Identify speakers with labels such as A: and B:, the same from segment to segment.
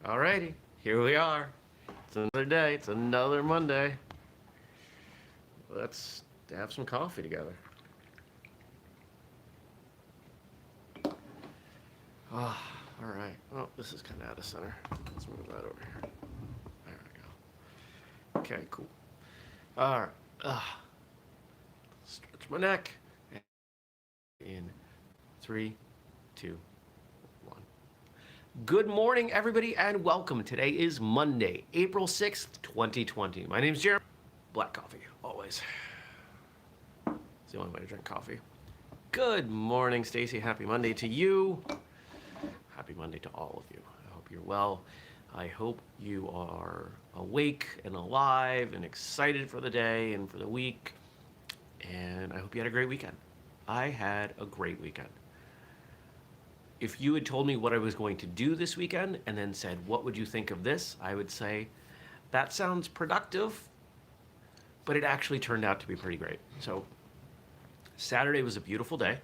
A: Alrighty, here we are. It's another day. It's another Monday. Let's have some coffee together. Ah, all right. Oh, this is kind of out of center. Let's move that over here. There we go. Okay, cool. All right. Stretch my neck. In 3, 2, 1. Good morning, everybody, and welcome. Today is Monday, April 6th, 2020. My name's Jeremy. Black coffee, always. It's the only way to drink coffee. Good morning, Stacy. Happy Monday to you. Happy Monday to all of you. I hope you're well. I hope you are awake and alive and excited for the day and for the week. And I hope you had a great weekend. I had a great weekend. If you had told me what I was going to do this weekend and then said, what would you think of this? I would say, that sounds productive, but it actually turned out to be pretty great. So Saturday was a beautiful day,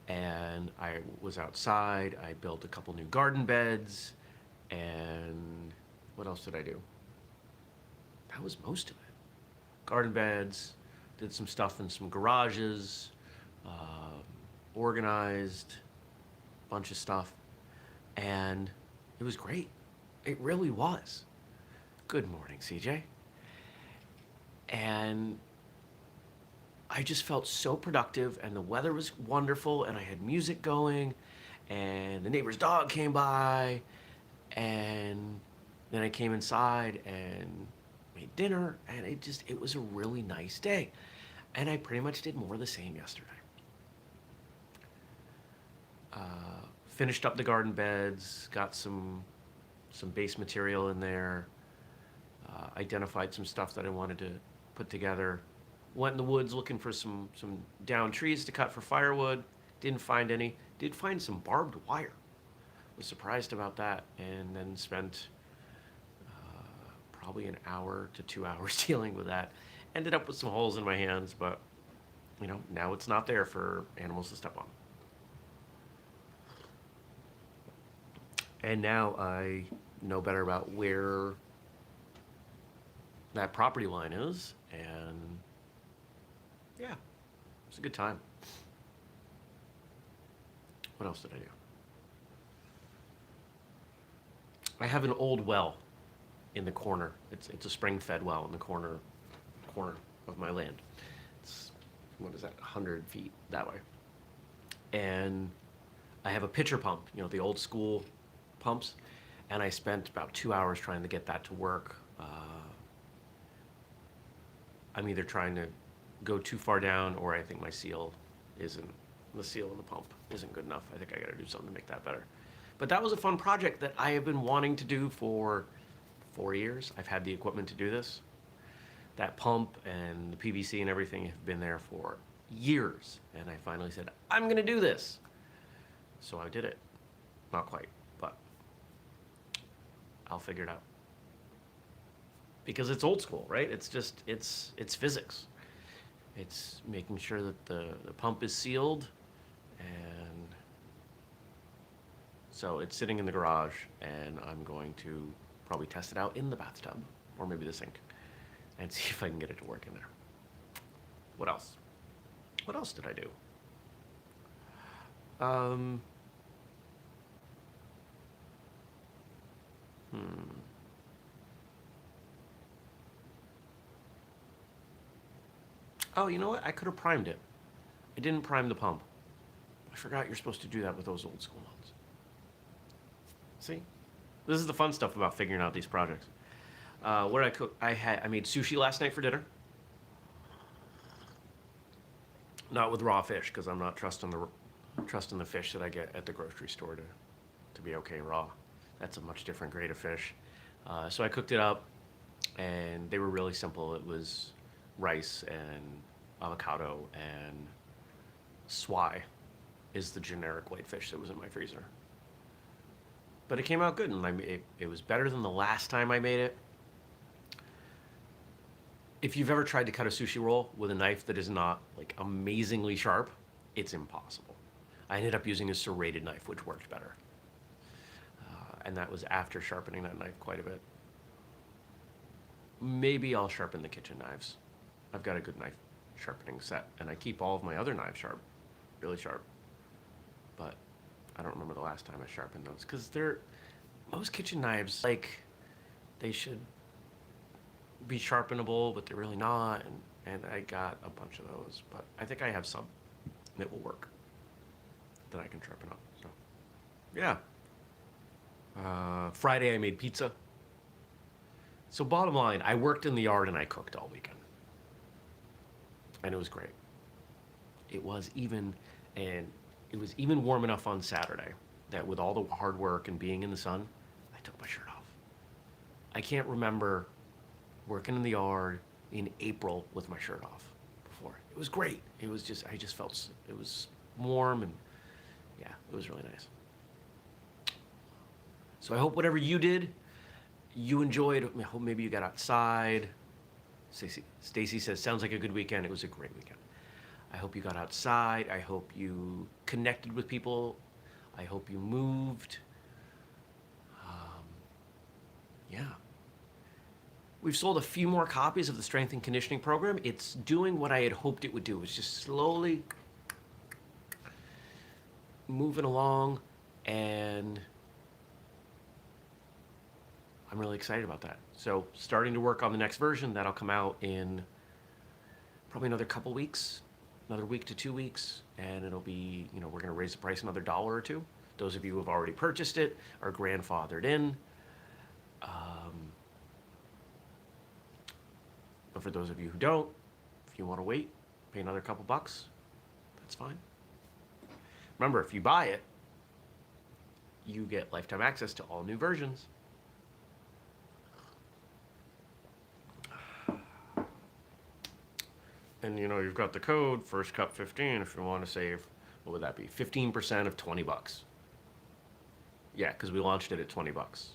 A: and I was outside. I built a couple new garden beds, and what else did I do? That was most of it. Garden beds, did some stuff in some garages, organized a bunch of stuff, and it was great. It really was. Good morning, CJ. And I just felt so productive, and the weather was wonderful, and I had music going, and the neighbor's dog came by, and then I came inside and made dinner, and it was a really nice day. And I pretty much did more of the same yesterday. Finished up the garden beds, got some base material in there, identified some stuff that I wanted to put together. Went in the woods looking for some downed trees to cut for firewood. Didn't find any. Did find some barbed wire. Was surprised about that, and then spent probably an hour to 2 hours dealing with that. Ended up with some holes in my hands, but now it's not there for animals to step on. And now I know better about where that property line is, and yeah, it's a good time. What else did I do? I have an old well in the corner. It's a spring-fed well in the corner of my land. It's, what is that, 100 feet that way. And I have a pitcher pump, the old school pumps, and I spent about 2 hours trying to get that to work. I'm either trying to go too far down, or I think the seal in the pump isn't good enough. I think I gotta do something to make that better. But that was a fun project that I have been wanting to do for 4 years. I've had the equipment to do this. That pump and the PVC and everything have been there for years, and I finally said, I'm gonna do this. So I did it. Not quite, but I'll figure it out. Because it's old school, right? It's just, it's physics. It's making sure that the pump is sealed, and so it's sitting in the garage, and I'm going to probably test it out in the bathtub, or maybe the sink, and see if I can get it to work in there. What else? What else did I do? Oh, you know what? I could have primed it. I didn't prime the pump. I forgot you're supposed to do that with those old school ones. See? This is the fun stuff about figuring out these projects. What did I cook? I made sushi last night for dinner. Not with raw fish, because I'm not trusting the fish that I get at the grocery store to be okay raw. That's a much different grade of fish. So I cooked it up, and they were really simple. It was rice and avocado, and swai is the generic white fish that was in my freezer. But it came out good, and it was better than the last time I made it. If you've ever tried to cut a sushi roll with a knife that is not like amazingly sharp, it's impossible. I ended up using a serrated knife, which worked better. and that was after sharpening that knife quite a bit. Maybe I'll sharpen the kitchen knives. I've got a good knife sharpening set, and I keep all of my other knives sharp, really sharp. But I don't remember the last time I sharpened those, because most kitchen knives, like, they should be sharpenable, but they're really not, and I got a bunch of those, but I think I have some that will work that I can sharpen up. So yeah. Friday I made pizza. So bottom line, I worked in the yard and I cooked all weekend, and it was great. It was even warm enough on Saturday that with all the hard work and being in the sun, I took my shirt off. I can't remember working in the yard in April with my shirt off before. It was great. It was just, I just felt, it was warm, and yeah, it was really nice. So I hope whatever you did, you enjoyed. I hope maybe you got outside. Stacy says, sounds like a good weekend. It was a great weekend. I hope you got outside. I hope you connected with people. I hope you moved. Yeah. We've sold a few more copies of the Strength and Conditioning program. It's doing what I had hoped it would do. It's just slowly moving along, and I'm really excited about that. So starting to work on the next version. That'll come out in probably another couple weeks, another week to 2 weeks, and it'll be, we're going to raise the price another $1 or $2. Those of you who have already purchased it are grandfathered in. But for those of you who don't, if you want to wait, pay another couple bucks, that's fine. Remember, if you buy it, you get lifetime access to all new versions. And you've got the code FirstCup15 if you want to save, what would that be? 15% of 20 bucks. Yeah, because we launched it at 20 bucks.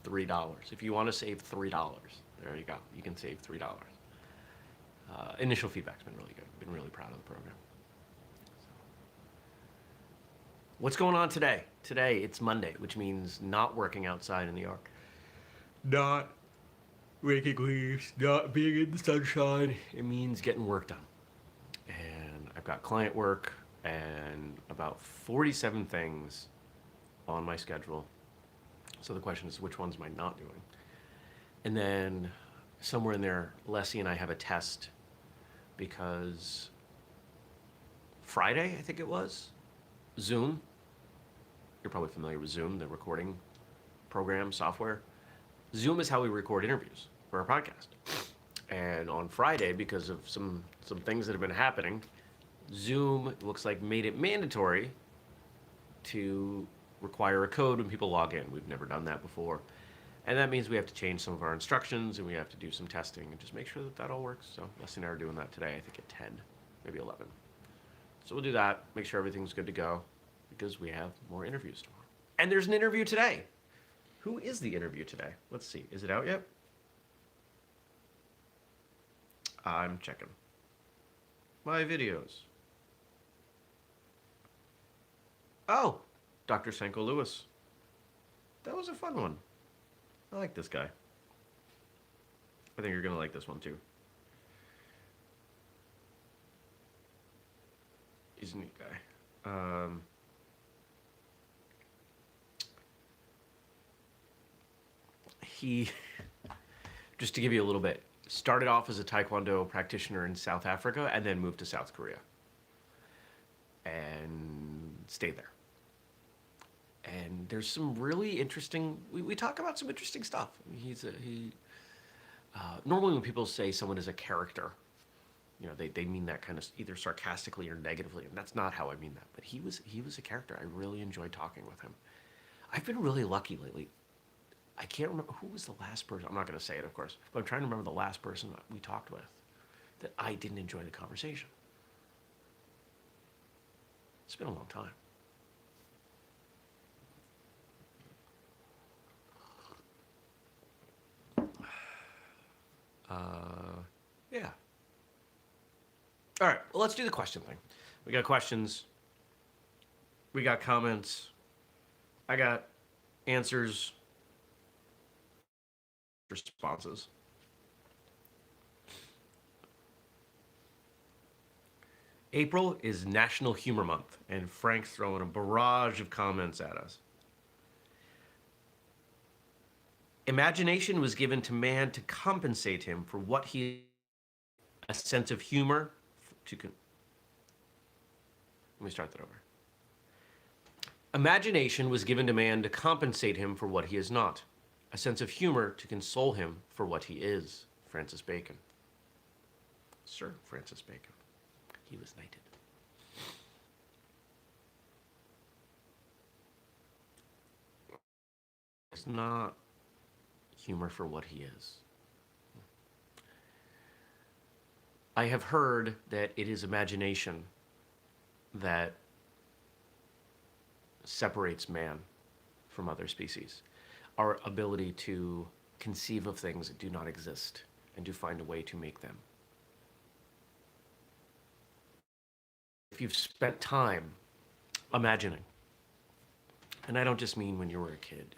A: $3. If you want to save $3, there you go. You can save $3. Initial feedback's been really good. Been really proud of the program. What's going on today? Today, it's Monday, which means not working outside in the yard. Not raking leaves, not being in the sunshine. It means getting work done. And I've got client work and about 47 things on my schedule. So the question is, which ones am I not doing? And then somewhere in there, Leslie and I have a test because Friday, I think it was, Zoom. You're probably familiar with Zoom, the recording program software. Zoom is how we record interviews for our podcast. And on Friday, because of some things that have been happening, Zoom, it looks like, made it mandatory to require a code when people log in. We've never done that before. And that means we have to change some of our instructions, and we have to do some testing and just make sure that all works. So Leslie and I are doing that today, I think at 10, maybe 11. So we'll do that, make sure everything's good to go, because we have more interviews tomorrow. And there's an interview today. Who is the interview today? Let's see. Is it out yet? I'm checking my videos. Oh, Dr. Senko Lewis. That was a fun one. I like this guy. I think you're going to like this one too. He's a neat guy. He, just to give you a little bit, started off as a Taekwondo practitioner in South Africa and then moved to South Korea and stayed there. And there's some really interesting, we talk about some interesting stuff. Normally when people say someone is a character, they mean that kind of either sarcastically or negatively, and that's not how I mean that. But he was a character. I really enjoyed talking with him. I've been really lucky lately. I can't remember who was the last person. I'm not going to say it, of course, but I'm trying to remember the last person that we talked with that I didn't enjoy the conversation. It's been a long time. Yeah. All right, well, let's do the question thing. We got questions. We got comments. I got answers, responses. April is National Humor Month, and Frank's throwing a barrage of comments at us. Imagination was given to man to compensate him for what he, a sense of humor to let me start that over. Imagination was given to man to compensate him for what he is not, a sense of humor to console him for what he is. Francis Bacon. Sir Francis Bacon. He was knighted. It's not humor for what he is. I have heard that it is imagination that separates man from other species. Our ability to conceive of things that do not exist and to find a way to make them. If you've spent time imagining, and I don't just mean when you were a kid,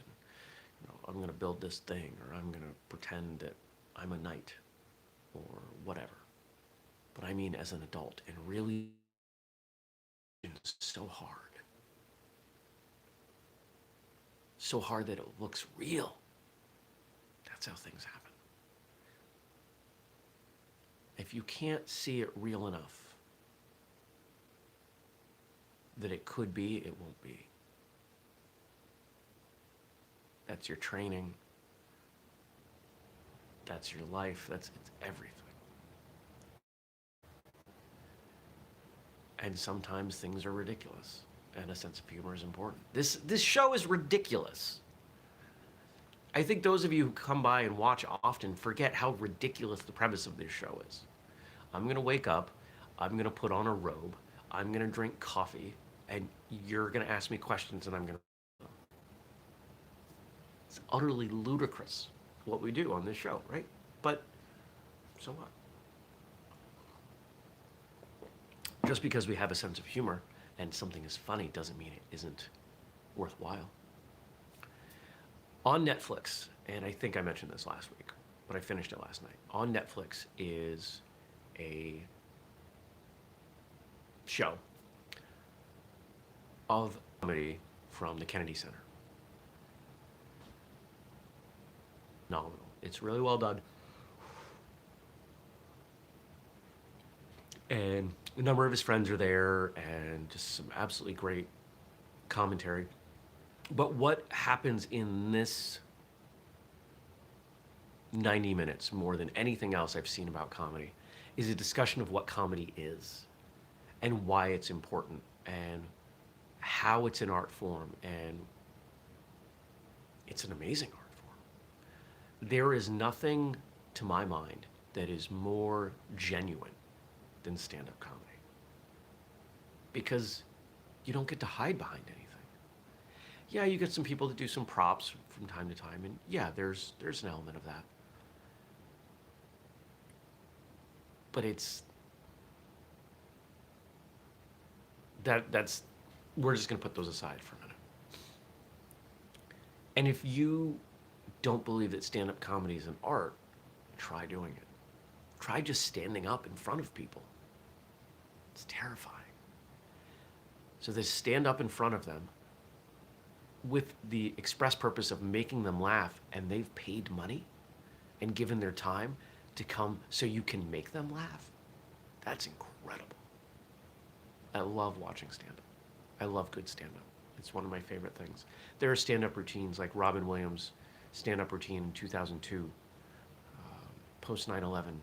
A: I'm going to build this thing, or I'm going to pretend that I'm a knight, or whatever. But I mean as an adult, and really it's so hard. So hard that it looks real. That's how things happen. If you can't see it real enough that it could be, it won't be. That's your training. That's your life. It's everything. And sometimes things are ridiculous, and a sense of humor is important. This show is ridiculous. I think those of you who come by and watch often forget how ridiculous the premise of this show is. I'm gonna wake up, I'm gonna put on a robe, I'm gonna drink coffee, and you're gonna ask me questions, and I'm gonna. It's utterly ludicrous what we do on this show, right? But so what? Just because we have a sense of humor and something is funny doesn't mean it isn't worthwhile. On Netflix, and I think I mentioned this last week, but I finished it last night. On Netflix is a show of comedy from the Kennedy Center. Phenomenal. It's really well done. And a number of his friends are there, and just some absolutely great commentary. But what happens in this 90 minutes, more than anything else I've seen about comedy, is a discussion of what comedy is and why it's important and how it's an art form, and it's an amazing art form. There is nothing, to my mind, that is more genuine than stand-up comedy, because you don't get to hide behind anything. Yeah, you get some people that do some props from time to time, and yeah, there's an element of that. But it's that's we're just gonna put those aside for a minute. And if you don't believe that stand-up comedy is an art, try doing it. Try just standing up in front of people. It's terrifying. So they stand up in front of them with the express purpose of making them laugh, and they've paid money and given their time to come so you can make them laugh. That's incredible. I love watching stand-up. I love good stand-up. It's one of my favorite things. There are stand-up routines like Robin Williams' stand-up routine in 2002, post 9/11.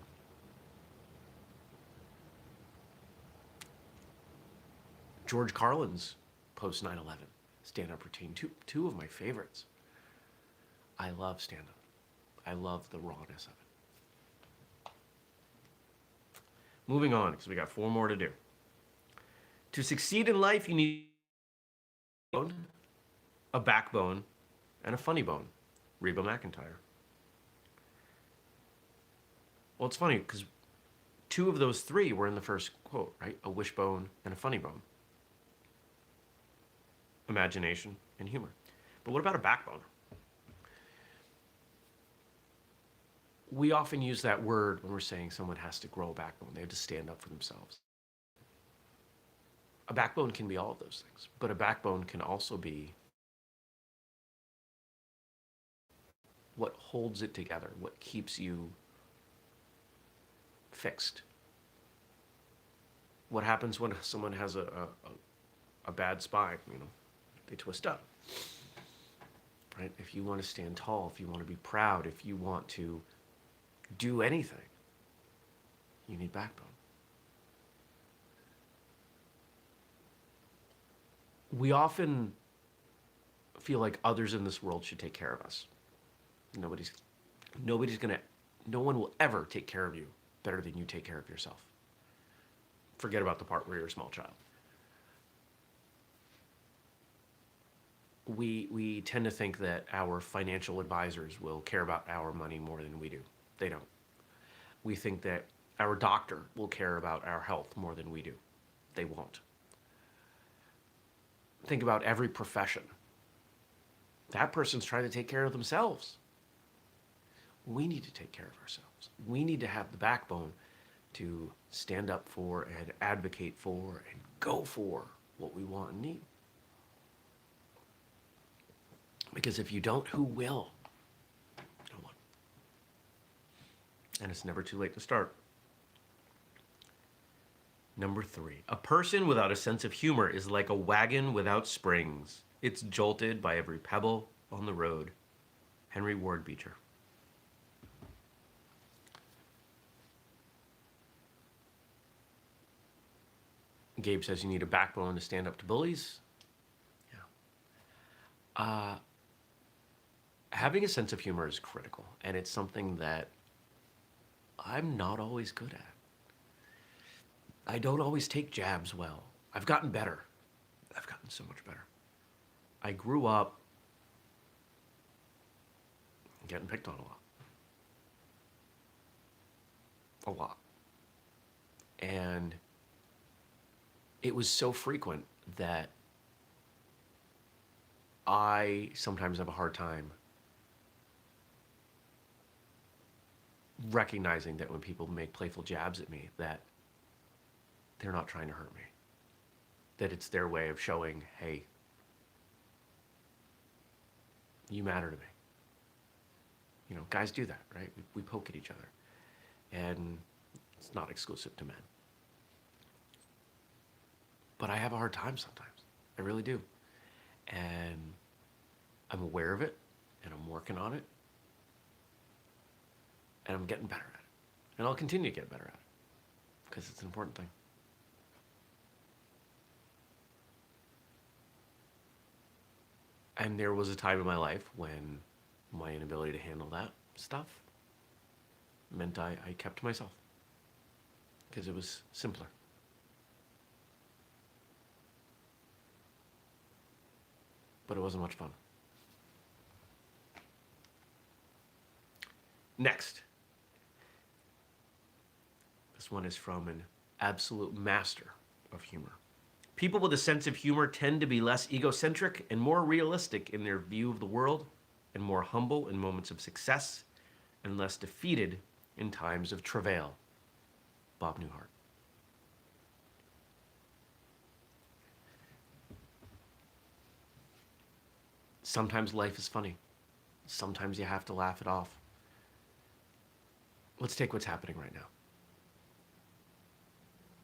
A: George Carlin's post 9/11 stand-up routine, two of my favorites. I love stand-up. I love the rawness of it. Moving on, because we got 4 more to do. To succeed in life, you need a backbone and a funny bone. Reba McEntire. Well, it's funny because 2 of those 3 were in the first quote, right? A wishbone and a funny bone. Imagination and humor. But what about a backbone? We often use that word when we're saying someone has to grow a backbone. They have to stand up for themselves. A backbone can be all of those things, but a backbone can also be what holds it together, what keeps you fixed. What happens when someone has a bad spine? They twist up, right? If you want to stand tall, if you want to be proud, if you want to do anything, you need backbone. We often feel like others in this world should take care of us. Nobody's gonna, no one will ever take care of you better than you take care of yourself. Forget about the part where you're a small child. We tend to think that our financial advisors will care about our money more than we do. They don't. We think that our doctor will care about our health more than we do. They won't. Think about every profession. That person's trying to take care of themselves. We need to take care of ourselves. We need to have the backbone to stand up for and advocate for and go for what we want and need. Because if you don't, who will? No one. And it's never too late to start. Number 3, a person without a sense of humor is like a wagon without springs. It's jolted by every pebble on the road. Henry Ward Beecher. Gabe says you need a backbone to stand up to bullies. Yeah. Having a sense of humor is critical, and it's something that I'm not always good at. I don't always take jabs well. I've gotten better. I've gotten so much better. I grew up getting picked on a lot. A lot. And it was so frequent that I sometimes have a hard time recognizing that when people make playful jabs at me, that they're not trying to hurt me. That it's their way of showing, hey, you matter to me. Guys do that, right? We poke at each other. And it's not exclusive to men. But I have a hard time sometimes. I really do. And I'm aware of it, and I'm working on it, and I'm getting better at it. And I'll continue to get better at it, because it's an important thing. And there was a time in my life when my inability to handle that stuff meant I kept to myself, because it was simpler. But it wasn't much fun. Next. This one is from an absolute master of humor. People with a sense of humor tend to be less egocentric and more realistic in their view of the world, and more humble in moments of success, and less defeated in times of travail. Bob Newhart. Sometimes life is funny. Sometimes you have to laugh it off. Let's take what's happening right now.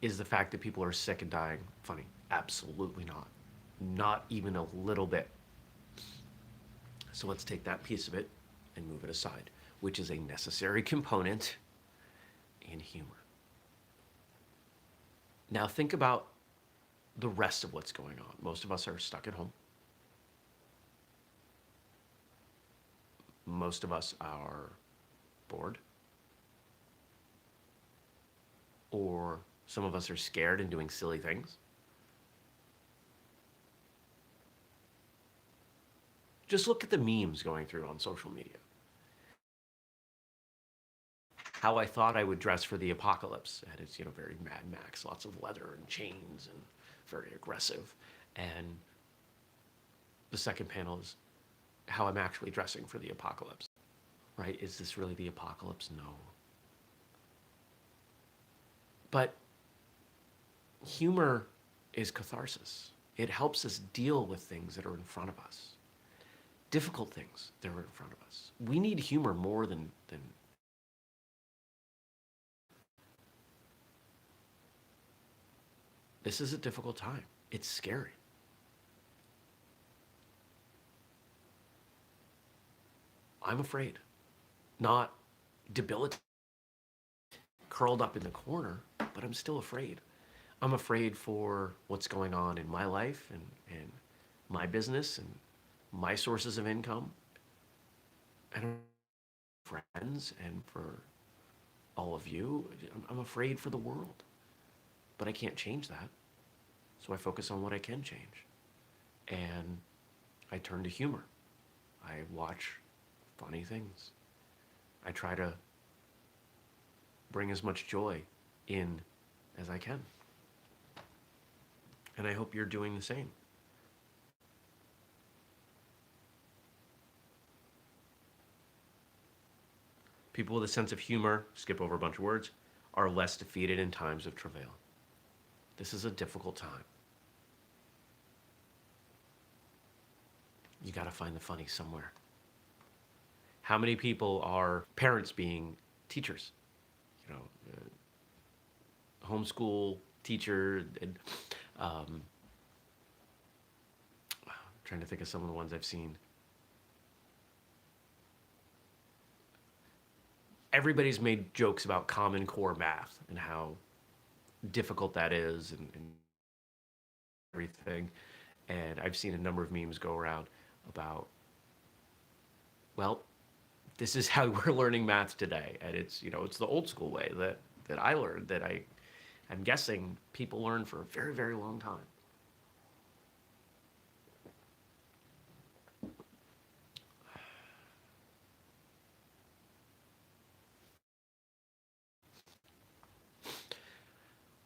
A: Is the fact that people are sick and dying funny? Absolutely not. Not even a little bit. So let's take that piece of it and move it aside, which is a necessary component in humor. Now think about the rest of what's going on. Most of us are stuck at home. Most of us are bored. Or some of us are scared and doing silly things. Just look at the memes going through on social media. How I thought I would dress for the apocalypse. And it's, very Mad Max, lots of leather and chains and very aggressive. And the second panel is how I'm actually dressing for the apocalypse, right? Is this really the apocalypse? No. But humor is catharsis. It helps us deal with things that are in front of us, difficult things that are in front of us. We need humor more than this is a difficult time. It's scary. I'm afraid, not debilitated, curled up in the corner, but I'm still afraid. I'm afraid for what's going on in my life and my business and my sources of income and friends and for all of you. I'm afraid for the world, but I can't change that. So I focus on what I can change. And I turn to humor. I watch funny things. I try to bring as much joy in as I can. And I hope you're doing the same. People with a sense of humor, skip over a bunch of words, are less defeated in times of travail. This is a difficult time. You got to find the funny somewhere. How many people are parents being teachers? You know, homeschool teacher. And, I'm trying to think of some of the ones I've seen. Everybody's made jokes about Common Core math and how difficult that is and everything. And I've seen a number of memes go around about, well, this is how we're learning math today. And it's, you know, it's the old school way that I learned, that I'm guessing people learn for a very, very long time.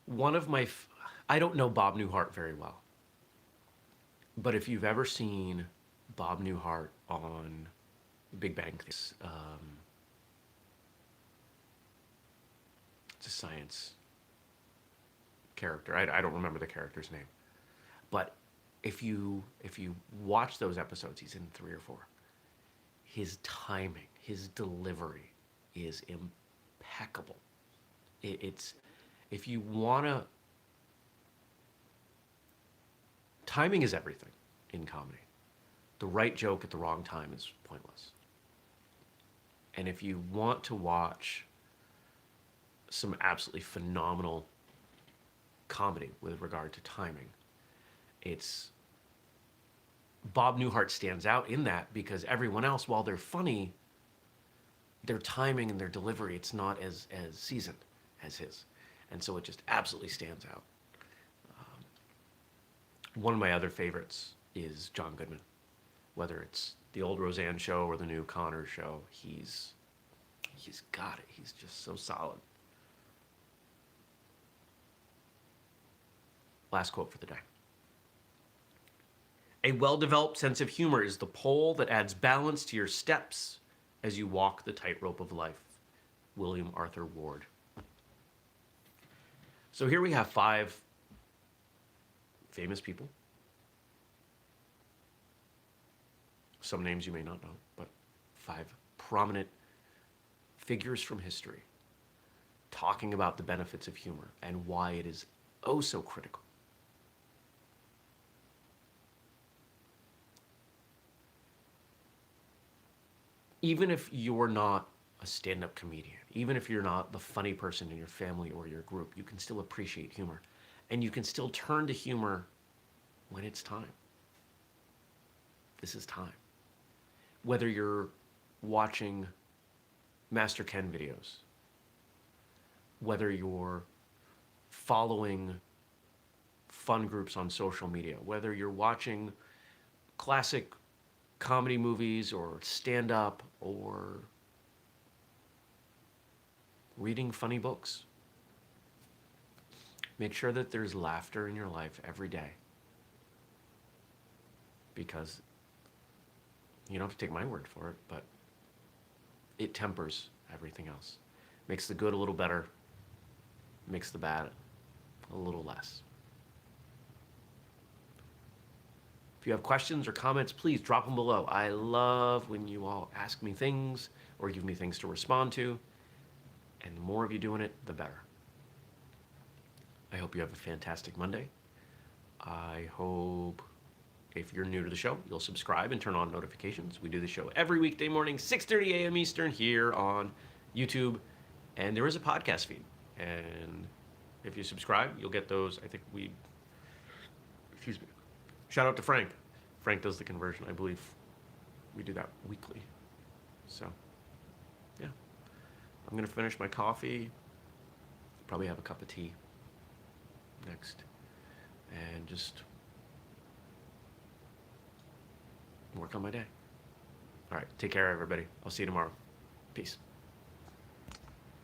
A: One of my, I don't know Bob Newhart very well, but if you've ever seen Bob Newhart on Big Bang Theory, it's a science character. I don't remember the character's name, but if you watch those episodes, he's in 3 or 4. His timing, his delivery is impeccable. It's if you want to, timing is everything in comedy. The right joke at the wrong time is pointless. And if you want to watch some absolutely phenomenal comedy with regard to timing, it's Bob Newhart stands out in that because everyone else, while they're funny, their timing and their delivery, it's not as seasoned as his. And so it just absolutely stands out. One of my other favorites is John Goodman. Whether it's the old Roseanne show or the new Connor show, he's got it. He's just so solid. Last quote for the day. A well-developed sense of humor is the pole that adds balance to your steps as you walk the tightrope of life. William Arthur Ward. So here we have 5 famous people. Some names you may not know, but 5 prominent figures from history talking about the benefits of humor and why it is oh so critical. Even if you're not a stand-up comedian, even if you're not the funny person in your family or your group, you can still appreciate humor. And you can still turn to humor when it's time. This is time. Whether you're watching Master Ken videos, whether you're following fun groups on social media, whether you're watching classic comedy movies or stand-up or reading funny books. Make sure that there's laughter in your life every day, because You don't have to take my word for it, but it tempers everything else. Makes the good a little better, makes the bad a little less. If you have questions or comments, please drop them below. I love when you all ask me things or give me things to respond to. And the more of you doing it, the better. I hope you have a fantastic Monday. I hope if you're new to the show, you'll subscribe and turn on notifications. We do the show every weekday morning, 6:30 a.m. Eastern here on YouTube. And there is a podcast feed. And if you subscribe, you'll get those. I think excuse me. Shout out to Frank. Frank does the conversion. I believe we do that weekly. So, yeah. I'm going to finish my coffee. Probably have a cup of tea next. And just work on my day. All right. Take care, everybody. I'll see you tomorrow. Peace.